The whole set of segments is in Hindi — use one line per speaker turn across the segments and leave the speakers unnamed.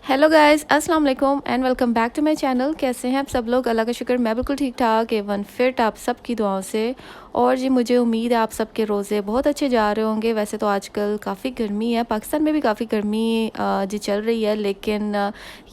हेलो गाइस, अस्सलाम वालेकुम and welcome back to my channel. कैसे हैं आप सब लोग? अल्लाह का शुक्र, मैं बिल्कुल ठीक ठाक एवन फिट आप सब की दुआओं से। और जी मुझे उम्मीद है आप सबके रोज़े बहुत अच्छे जा रहे होंगे। वैसे तो आजकल काफ़ी गर्मी है, पाकिस्तान में भी काफ़ी गर्मी जी चल रही है, लेकिन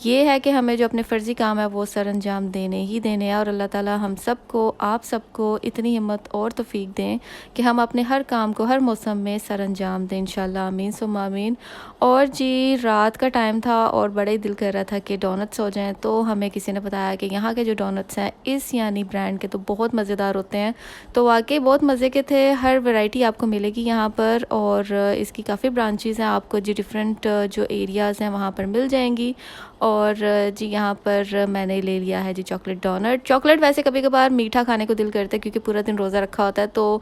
ये है कि हमें जो अपने फ़र्ज़ी काम है वो सर अंजाम देने ही देने हैं। और अल्लाह ताला हम सबको, आप सबको इतनी हिम्मत और तौफ़ीक दें कि हम अपने हर काम को हर मौसम में सर अंजाम दें इंशाल्लाह, आमीन सुम्मा आमीन। और जी रात का टाइम था और बड़ा ही दिल कर रहा था कि डोनट्स हो जाएं, तो हमें किसी ने बताया कि यहाँ के जो डोनट्स हैं इस यानी ब्रांड के तो बहुत मज़ेदार होते हैं। तो वाकई बहुत मज़े के थे, हर वैरायटी आपको मिलेगी यहाँ पर। और इसकी काफ़ी ब्रांचेज़ हैं, आपको जी डिफरेंट जो एरियाज़ हैं वहाँ पर मिल जाएंगी। और जी यहाँ पर मैंने ले लिया है जी चॉकलेट डोनट। चॉकलेट वैसे कभी कभार मीठा खाने को दिल करता है क्योंकि पूरा दिन रोज़ा रखा होता है, तो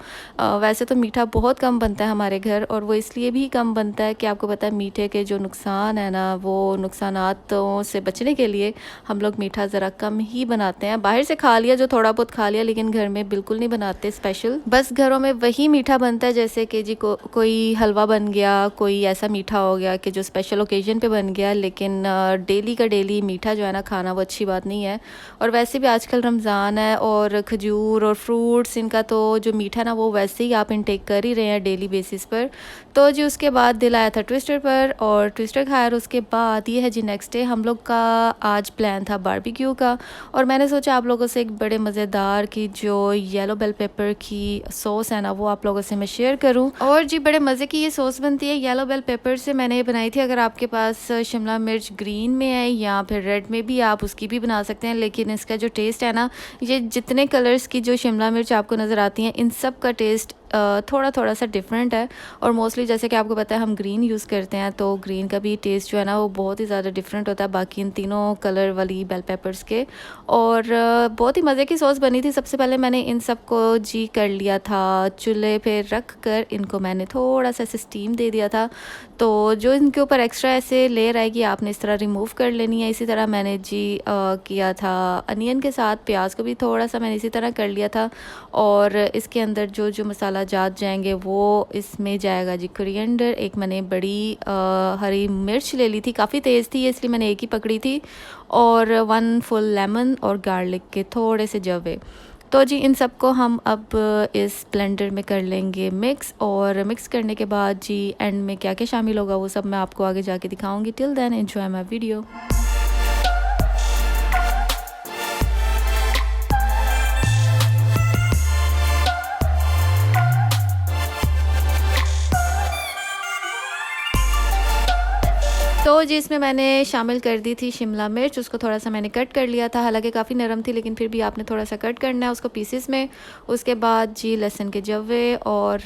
वैसे तो मीठा बहुत कम बनता है हमारे घर। और वो इसलिए भी कम बनता है कि आपको पता है मीठे के जो नुकसान है ना, वो नुकसानातों से बचने के लिए हम लोग मीठा ज़रा कम ही बनाते हैं। बाहर से खा लिया, जो थोड़ा बहुत खा लिया, लेकिन घर में बिल्कुल नहीं बनाते स्पेशल। बस घरों में वही मीठा बनता है जैसे कि जी कोई हलवा बन गया, कोई ऐसा मीठा हो गया कि जो स्पेशल ओकेजन पे बन गया। लेकिन डेली का डेली मीठा जो है ना खाना, वो अच्छी बात नहीं है। और वैसे भी आजकल रमज़ान है और खजूर और फ्रूट्स, इनका तो जो मीठा ना वो वैसे ही आप इनटेक कर ही रहे हैं डेली बेसिस पर। तो जी उसके बाद दिल आया था ट्विस्टर पर, और ट्विस्टर खाया। और उसके बाद ये है जी नेक्स्ट डे हम लोग का आज प्लान था बारबेक्यू का। और मैंने सोचा आप लोगों से एक बड़े मज़ेदार की जो येलो बेल पेपर की सॉस है ना, वो आप लोगों से मैं शेयर करूं। और जी बड़े मज़े की ये सॉस बनती है येलो बेल पेपर से, मैंने ये बनाई थी। अगर आपके पास शिमला मिर्च ग्रीन में है या फिर रेड में भी, आप उसकी भी बना सकते हैं। लेकिन इसका जो टेस्ट है ना, ये जितने कलर्स की जो शिमला मिर्च आपको नज़र आती हैं, इन सब का टेस्ट थोड़ा थोड़ा सा डिफरेंट है। और मोस्टली जैसे कि आपको पता है हम ग्रीन यूज़ करते हैं, तो ग्रीन का भी टेस्ट जो है ना वो बहुत ही ज़्यादा डिफरेंट होता है बाकी इन तीनों कलर वाली बेल पेपर्स के। और बहुत ही मज़े की सॉस बनी थी। सबसे पहले मैंने इन सब को जी कर लिया था चूल्हे पे रख कर, इनको मैंने थोड़ा सा ऐसे स्टीम दे दिया था। तो जो इनके ऊपर एक्स्ट्रा ऐसे लेयर आएगी आपने इस तरह रिमूव कर लेनी है। इसी तरह मैंने जी किया था अनियन के साथ, प्याज को भी थोड़ा सा मैंने इसी तरह कर लिया था। और इसके अंदर जो जो मसाला जात जाएंगे वो इसमें जाएगा जी कोरिएंडर। एक मैंने बड़ी हरी मिर्च ले ली थी, काफ़ी तेज़ थी इसलिए मैंने एक ही पकड़ी थी। और 1 फुल लेमन और गार्लिक के थोड़े से जवे। तो जी इन सबको हम अब इस ब्लेंडर में कर लेंगे मिक्स। और मिक्स करने के बाद जी एंड में क्या क्या शामिल होगा वो सब मैं आपको आगे जाके दिखाऊंगी। Till then enjoy my video. तो जी इसमें मैंने शामिल कर दी थी शिमला मिर्च, उसको थोड़ा सा मैंने कट कर लिया था। हालांकि काफ़ी नरम थी लेकिन फिर भी आपने थोड़ा सा कट करना है उसको पीसेस में। उसके बाद जी लहसुन के जवे और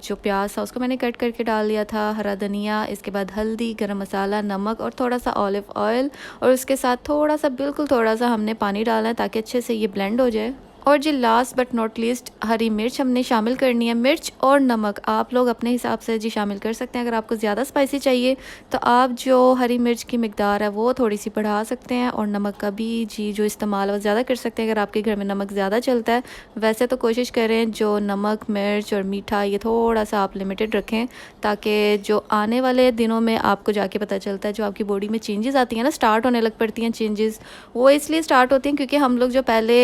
जो प्याज था उसको मैंने कट करके डाल दिया था, हरा धनिया, इसके बाद हल्दी, गरम मसाला, नमक और थोड़ा सा ऑलिव ऑयल। और उसके साथ थोड़ा सा, बिल्कुल थोड़ा सा हमने पानी डालना है ताकि अच्छे से ये ब्लेंड हो जाए। और जी लास्ट बट नॉट लीस्ट हरी मिर्च हमने शामिल करनी है। मिर्च और नमक आप लोग अपने हिसाब से जी शामिल कर सकते हैं। अगर आपको ज़्यादा स्पाइसी चाहिए तो आप जो हरी मिर्च की मिकदार है वो थोड़ी सी बढ़ा सकते हैं। और नमक का भी जी जो इस्तेमाल वो ज़्यादा कर सकते हैं अगर आपके घर में नमक ज़्यादा चलता है। वैसे तो कोशिश करें जो नमक, मिर्च और मीठा ये थोड़ा सा आप लिमिटेड रखें, ताकि जो आने वाले दिनों में आपको जाके पता चलता है जो आपकी बॉडी में चेंजेस आती हैं ना, स्टार्ट होने लग पड़ती हैं चेंजेस, वो इसलिए स्टार्ट होती हैं क्योंकि हम लोग जो पहले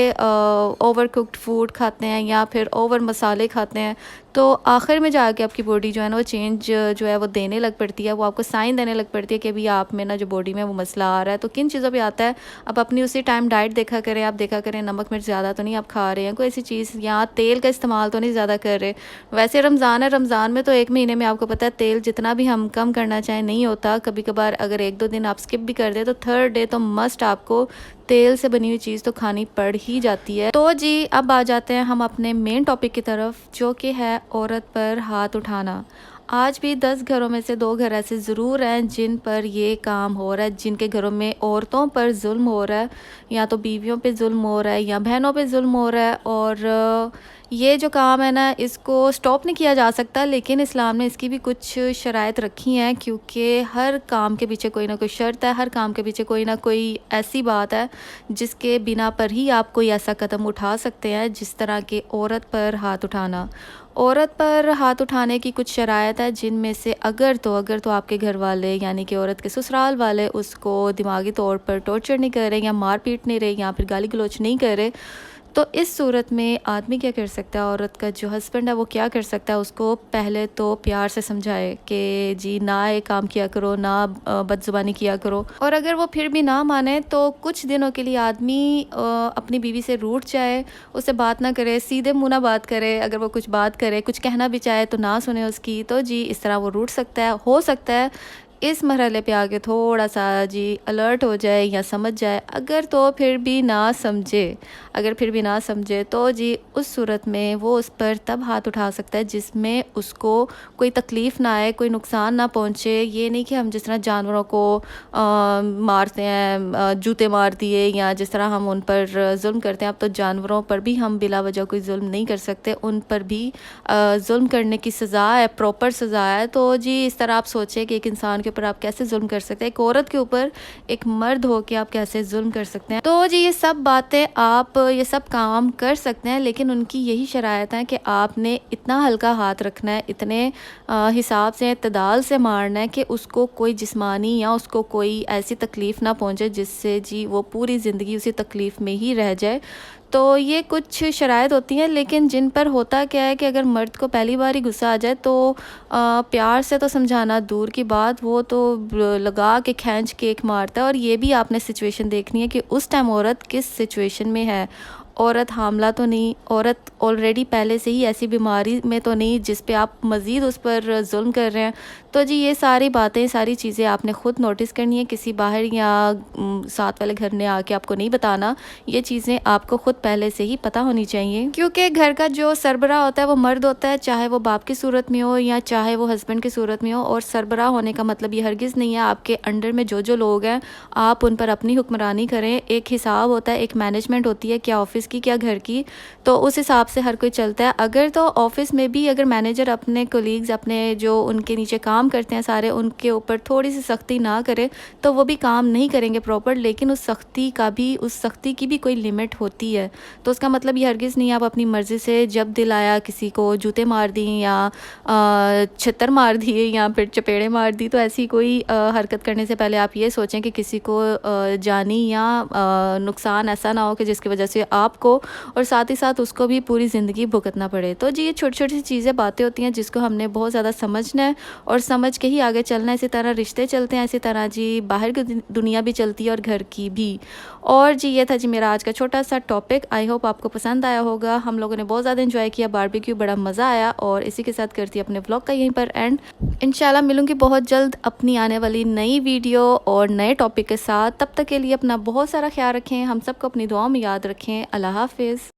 ओवर कुक्ड फूड खाते हैं या फिर ओवर मसाले खाते हैं, तो आखिर में जाके आपकी बॉडी जो है ना वो चेंज जो है वो देने लग पड़ती है, वो आपको साइन देने लग पड़ती है कि अभी आप में ना जो बॉडी में वो मसला आ रहा है। तो किन चीज़ों पे आता है, अब अपनी उसी टाइम डाइट देखा करें, आप देखा करें नमक मिर्च ज़्यादा तो नहीं आप खा रहे हैं, कोई ऐसी चीज़, या तेल का इस्तेमाल तो नहीं ज़्यादा कर रहे। वैसे रमज़ान है, रमज़ान में तो एक महीने में आपको पता है तेल जितना भी हम कम करना चाहें नहीं होता। कभी कभार अगर 1-2 दिन आप स्किप भी कर दें तो थर्ड डे तो मस्ट आपको तेल से बनी हुई चीज़ तो खानी पड़ ही जाती है। तो जी अब आ जाते हैं हम अपने मेन टॉपिक की तरफ, जो कि है औरत पर हाथ उठाना। आज भी 10 घरों में से 2 घर ऐसे ज़रूर हैं जिन पर ये काम हो रहा है, जिनके घरों में औरतों पर जुल्म हो रहा है, या तो बीवियों पे जुल्म हो रहा है या बहनों पे जुल्म हो रहा है। और ये जो काम है ना इसको स्टॉप नहीं किया जा सकता, लेकिन इस्लाम ने इसकी भी कुछ शराइत रखी हैं, क्योंकि हर काम के पीछे कोई ना कोई शर्त है, हर काम के पीछे कोई ना कोई ऐसी बात है जिसके बिना पर ही आप कोई ऐसा कदम उठा सकते हैं जिस तरह के औरत पर हाथ उठाना। औरत पर हाथ उठाने की कुछ शराइत है जिनमें से अगर तो आपके घर वाले यानी कि औरत के ससुराल वाले उसको दिमागी तौर पर टॉर्चर नहीं कर रहे या मार पीट नहीं रहे या फिर गाली गलौच नहीं कर रहे, तो इस सूरत में आदमी क्या कर सकता है, औरत का जो हस्बैंड है वो क्या कर सकता है, उसको पहले तो प्यार से समझाए कि जी ना ये काम किया करो, ना बदजुबानी किया करो। और अगर वो फिर भी ना माने तो कुछ दिनों के लिए आदमी अपनी बीवी से रूठ जाए, उससे बात ना करे, सीधे मुँह ना बात करे। अगर वो कुछ बात करे, कुछ कहना भी चाहे तो ना सुने उसकी, तो जी इस तरह वो रूठ सकता है। हो सकता है इस मरहले पे आके थोड़ा सा जी अलर्ट हो जाए या समझ जाए। अगर तो फिर भी ना समझे, अगर फिर भी ना समझे तो जी उस सूरत में वो उस पर तब हाथ उठा सकता है जिसमें उसको कोई तकलीफ़ ना आए, कोई नुकसान ना पहुँचे। ये नहीं कि हम जिस तरह जानवरों को मारते हैं, जूते मार दिए, या जिस तरह हम उन पर जुल्म करते हैं, अब तो जानवरों पर भी हम बिला वजह कोई जुल्म नहीं कर सकते, उन पर भी जुल्म करने की सज़ा है, प्रॉपर सज़ा है। तो जी इस तरह आप सोचें कि एक इंसान के ऊपर आप कैसे जुल्म कर सकते हैं, एक औरत के ऊपर एक मर्द हो के आप कैसे जुल्म कर सकते हैं। तो जी ये सब बातें आप ये सब काम कर सकते हैं, लेकिन उनकी यही शराइत है कि आपने इतना हल्का हाथ रखना है, इतने हिसाब से इत्तदाल से मारना है कि उसको कोई जिस्मानी या उसको कोई ऐसी तकलीफ़ ना पहुँचे जिससे जी वो पूरी ज़िंदगी उसी तकलीफ़ में ही रह जाए। तो ये कुछ शराइत होती हैं, लेकिन जिन पर होता क्या है कि अगर मर्द को पहली बार ही गुस्सा आ जाए तो प्यार से तो समझाना दूर की बात, वो तो लगा के खींच के एक मारता है। और ये भी आपने सिचुएशन देखनी है कि उस टाइम औरत किस सिचुएशन में है। औरत हामला तो नहीं, औरत ऑलरेडी पहले से ही ऐसी बीमारी में तो नहीं जिस पे आप मज़ीद उस पर जुल्म कर रहे हैं। तो जी ये सारी बातें, सारी चीज़ें आपने ख़ुद नोटिस करनी है, किसी बाहर या साथ वाले घर ने आके आपको नहीं बताना। ये चीज़ें आपको ख़ुद पहले से ही पता होनी चाहिए, क्योंकि घर का जो सरबराह होता है वो मर्द होता है, चाहे वो बाप की सूरत में हो या चाहे वो हस्बैंड की सूरत में हो। और सरबराह होने का मतलब ये हरगिज़ नहीं है आपके अंडर में जो लोग हैं आप उन पर अपनी हुक्मरानी करें। एक हिसाब होता है, एक मैनेजमेंट होती है, क्या ऑफ़िस की क्या घर की, तो उस हिसाब से हर कोई चलता है। अगर तो ऑफ़िस में भी अगर मैनेजर अपने कोलीग्स, अपने जो उनके नीचे काम करते हैं सारे, उनके ऊपर थोड़ी सी सख्ती ना करे तो वो भी काम नहीं करेंगे प्रॉपर। लेकिन उस सख्ती की भी कोई लिमिट होती है। तो उसका मतलब ये हरगिज़ नहीं आप अपनी मर्ज़ी से जब दिल आया किसी को जूते मार दिए या छित्तर मार दिए या फिर चपेड़े मार दी। तो ऐसी कोई हरकत करने से पहले आप ये सोचें कि किसी को जानी या नुकसान ऐसा ना हो कि जिसकी वजह से आपको और साथ ही साथ उसको भी पूरी ज़िंदगी भुगतना पड़े। तो जी ये छोटी-छोटी सी चीज़ें, बातें होती हैं जिसको हमने बहुत ज़्यादा समझना है और समझ के ही आगे चलना है। इसी तरह रिश्ते चलते हैं, इसी तरह जी बाहर की दुनिया भी चलती है और घर की भी। और जी ये था जी मेरा आज का छोटा सा टॉपिक। आई होप आपको पसंद आया होगा। हम लोगों ने बहुत ज़्यादा एंजॉय किया, बारबेक्यू, बड़ा मज़ा आया। और इसी के साथ करती अपने व्लॉग का यहीं पर एंड। इंशाल्लाह मिलूँगी बहुत जल्द अपनी आने वाली नई वीडियो और नए टॉपिक के साथ। तब तक के लिए अपना बहुत सारा ख्याल रखें, हम सबको अपनी दुआओं में याद रखें। अल्लाह हाफ़िज़।